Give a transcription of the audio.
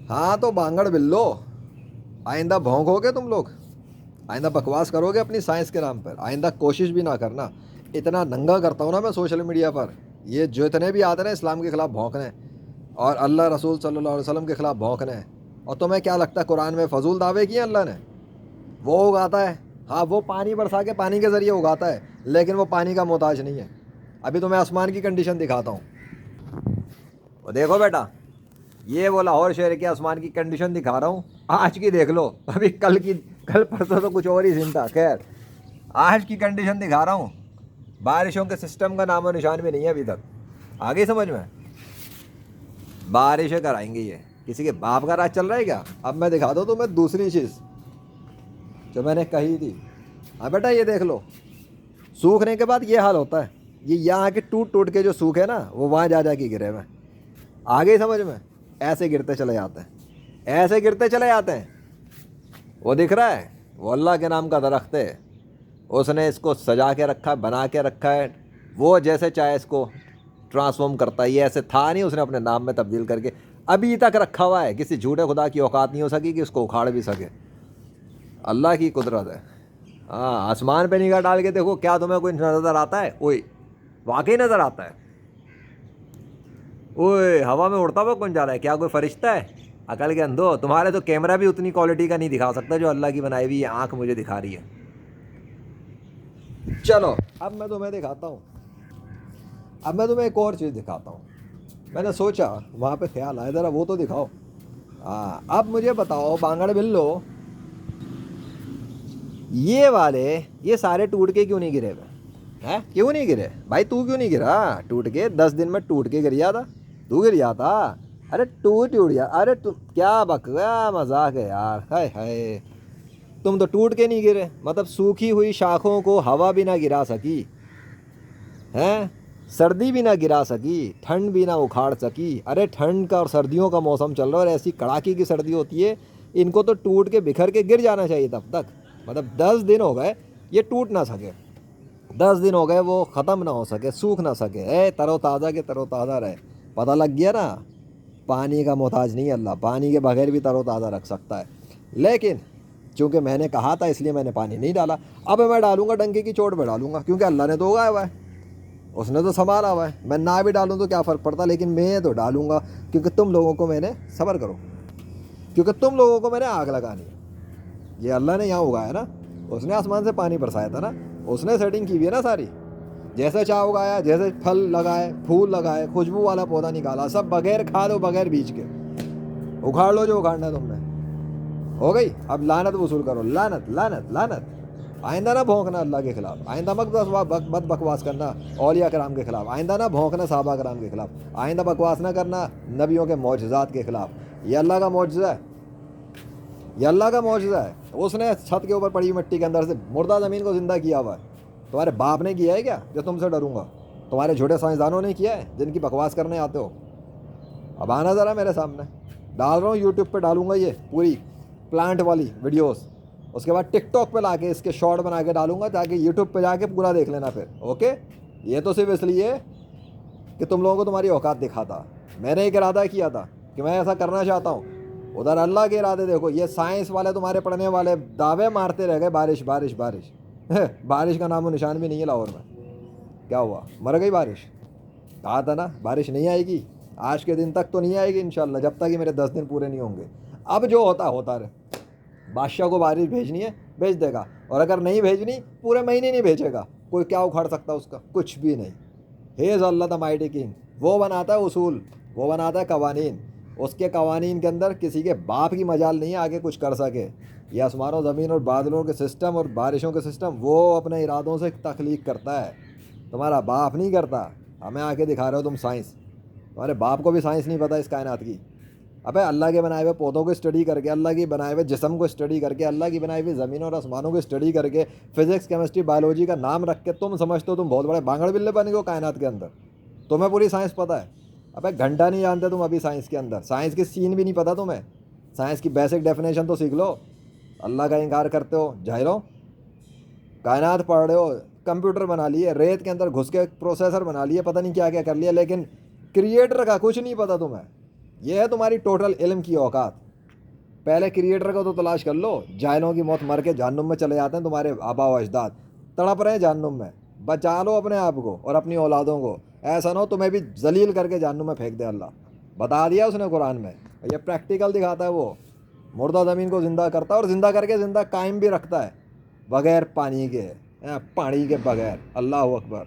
हाँ तो बांगड़ बिल्लो, आइंदा भौंकोगे तुम लोग, आइंदा बकवास करोगे अपनी साइंस के नाम पर, आइंदा कोशिश भी ना करना। इतना नंगा करता हूँ ना मैं सोशल मीडिया पर, ये जो इतने भी आते हैं ना इस्लाम के खिलाफ भौंकने और अल्लाह रसूल सल्लल्लाहु अलैहि वसल्लम के खिलाफ भौंकने, और तुम्हें क्या लगता है कुरान में फजूल दावे किए अल्लाह ने? वो उगाता है, हाँ वो पानी बरसा के पानी के ज़रिए उगाता है, लेकिन वो पानी का मोहताज नहीं है। अभी तुम्हें आसमान की कंडीशन दिखाता हूँ, वो देखो बेटा, ये वो लाहौर शहर के आसमान की कंडीशन दिखा रहा हूँ, आज की देख लो। अभी कल की, कल परसों तो कुछ और ही सीन था। खैर, आज की कंडीशन दिखा रहा हूँ। बारिशों के सिस्टम का नामो निशान भी नहीं है अभी तक। आगे समझ में, बारिशें कराएंगे ये, किसी के बाप का राज चल रहा है क्या? अब मैं दिखा दूँ तुम्हें दूसरी चीज़ जो मैंने कही थी। हाँ बेटा ये देख लो, सूखने के बाद ये हाल होता है, ये यहाँ के टूट टूट के जो सूखे ना वो वहाँ जा के गिरे हुए। आगे समझ में, ऐसे गिरते चले जाते हैं, ऐसे गिरते चले जाते हैं। वो दिख रहा है, वो अल्लाह के नाम का दरख्त है, उसने इसको सजा के रखा है, बना के रखा है, वो जैसे चाहे इसको ट्रांसफॉर्म करता है। ये ऐसे था नहीं, उसने अपने नाम में तब्दील करके अभी तक रखा हुआ है। किसी झूठे खुदा की औकात नहीं हो सकी कि उसको उखाड़ भी सके। अल्लाह की कुदरत है। हाँ, आसमान पे निगाह डाल के देखो, क्या तुम्हें कोई नज़र आता है? ओए, वाकई नज़र आता है। ओए, हवा में उड़ता हुआ कौन जा रहा है? क्या कोई फरिश्ता है? अकल के अंधो, तुम्हारे तो कैमरा भी उतनी क्वालिटी का नहीं दिखा सकता जो अल्लाह की बनाई हुई ये आँख मुझे दिखा रही है। चलो अब मैं तुम्हें दिखाता हूँ, अब मैं तुम्हें एक और चीज़ दिखाता हूँ। मैंने सोचा वहाँ पे ख्याल आया, ज़रा वो तो दिखाओ। हाँ, अब मुझे बताओ बांगड़ बिल्लो, ये वाले, ये सारे टूट के क्यों नहीं गिरे हुए हैं? क्यों नहीं गिरे भाई? तू क्यों नहीं गिरा टूट के? 10 दिन में टूट के गिर गया था, तू गिर गया था। अरे टूट गया, अरे तू क्या बकवा मजाक है यार, हाय हाय। तुम तो टूट के नहीं गिरे, मतलब सूखी हुई शाखों को हवा भी ना गिरा सकी हैं, सर्दी भी ना गिरा सकी, ठंड भी ना उखाड़ सकी। अरे ठंड का और सर्दियों का मौसम चल रहा है और ऐसी कड़ाके की सर्दी होती है, इनको तो टूट के बिखर के गिर जाना चाहिए तब तक। मतलब 10 दिन हो गए ये टूट ना सके, 10 दिन हो गए वो ख़त्म ना हो सके, सूख ना सके, तरोताज़ा के तरोताज़ा रहे। पता लग गया ना, पानी का मोहताज नहीं अल्लाह, पानी के बगैर भी तरोताज़ा रख सकता है। लेकिन चूँकि मैंने कहा था इसलिए मैंने पानी नहीं डाला। अब मैं डालूंगा डंके की चोट पर डालूंगा, क्योंकि अल्लाह ने तो उगाया हुआ है, उसने तो संभाला हुआ है। मैं ना भी डालूँ तो क्या फ़र्क पड़ता, लेकिन मैं तो डालूंगा, क्योंकि तुम लोगों को मैंने, सब्र करो, क्योंकि तुम लोगों को मैंने आग लगानी है। ये अल्लाह ने यहाँ उगाया ना, उसने आसमान से पानी बरसाया था ना, उसने सेटिंग की हुई है ना सारी। जैसे चाह उगाया, जैसे फल लगाए, फूल लगाए, खुशबू वाला पौधा निकाला, सब बगैर खाद और बगैर बीज के। उखाड़ लो जो उखाड़ना है तुमने, हो गई। अब लानत वसूल करो, लानत लानत लानत। आइंदा ना भौंकना अल्लाह के खिलाफ, आइंदा मत बकवास करना औलिया कराम के खिलाफ, आइंदा ना भौंकना साहबा कराम के खिलाफ, आइंदा बकवास ना करना नबियों के मौजज़ात के खिलाफ। ये अल्लाह का मौजज़ा है, ये अल्लाह का मौजज़ा है। उसने छत के ऊपर पड़ी मिट्टी के अंदर से मुर्दा ज़मीन को ज़िंदा किया हुआ है। तुम्हारे बाप ने किया है क्या जो तुमसे डरूंगा? तुम्हारे झूठे साइंसदानों ने किया है जिनकी बकवास करने आते हो? अब आना ज़रा मेरे सामने, डाल रहा हूँ यूट्यूब पे, डालूंगा ये पूरी प्लांट वाली वीडियोस, उसके बाद टिकटॉक पे लाके इसके शॉर्ट बना के डालूंगा, ताकि यूट्यूब पे जाके पूरा देख लेना फिर। ओके, ये तो सिर्फ इसलिए कि तुम लोगों को तुम्हारी औकात दिखाता। मैंने एक इरादा किया था कि मैं ऐसा करना चाहता हूँ, उधर अल्लाह के इरादे देखो। ये साइंस वाले तुम्हारे पढ़ने वाले दावे मारते रह गए, बारिश बारिश बारिश। बारिश का नामो निशान भी नहीं है लाहौर में। क्या हुआ, मर गई बारिश? कहा था ना बारिश नहीं आएगी, आज के दिन तक तो नहीं आएगी इंशाल्लाह, जब तक कि मेरे 10 दिन पूरे नहीं होंगे। अब जो होता होता रहे, बादशाह को बारिश भेजनी है भेज देगा, और अगर नहीं भेजनी पूरे महीने नहीं भेजेगा। कोई क्या उखाड़ सकता उसका? कुछ भी नहीं। He is Allah the mighty king, वो बनाता है उसूल, वो बनाता है कवानीन, उसके कवानीन के अंदर किसी के बाप की मजाल नहीं है आगे कुछ कर सके। ये आसमानों ज़मीन और बादलों के सिस्टम और बारिशों के सिस्टम वो अपने इरादों से तख्लीक करता है, तुम्हारा बाप नहीं करता। हमें आके दिखा रहे हो तुम साइंस, तुम्हारे बाप को भी साइंस नहीं पता इस कायनात की। अबे अल्लाह के बनाए हुए पौधों को स्टडी करके, अल्लाह की बनाए हुए जिस्म को स्टडी करके, अल्लाह की बनाई हुई ज़मीन और आसमानों को स्टडी करके, फिजिक्स केमिस्ट्री बायोलॉजी का नाम रख के तुम समझते हो तुम बहुत बड़े बांगड़ बिल्ले बन गए हो कायनात के अंदर। तुम्हें पूरी साइंस पता है? अबे घंटा नहीं जानते तुम अभी साइंस के अंदर, साइंस की सीन भी नहीं पता तुम्हें। साइंस की बेसिक डेफिनेशन तो सीख लो। अल्लाह का इनकार करते हो जाहिलो, कायनात पढ़ रहे हो, कंप्यूटर बना लिए, रेत के अंदर घुस के प्रोसेसर बना लिए, पता नहीं क्या क्या कर लिया, लेकिन क्रिएटर का कुछ नहीं पता तुम्हें। یہ ہے تمہاری ٹوٹل علم کی اوقات. پہلے کریٹر کو تو تلاش کر لو. جاہلوں کی موت مر کے جہنم میں چلے جاتے ہیں تمہارے آبا و اجداد, تڑپ رہے ہیں جہنم میں. بچا لو اپنے آپ کو اور اپنی اولادوں کو, ایسا نہ ہو تمہیں بھی ذلیل کر کے جہنم میں پھینک دے اللہ. بتا دیا اس نے قرآن میں, یہ پریکٹیکل دکھاتا ہے. وہ مردہ زمین کو زندہ کرتا ہے اور زندہ کر کے زندہ قائم بھی رکھتا ہے بغیر پانی کے, پانی کے بغیر. اللہ اکبر.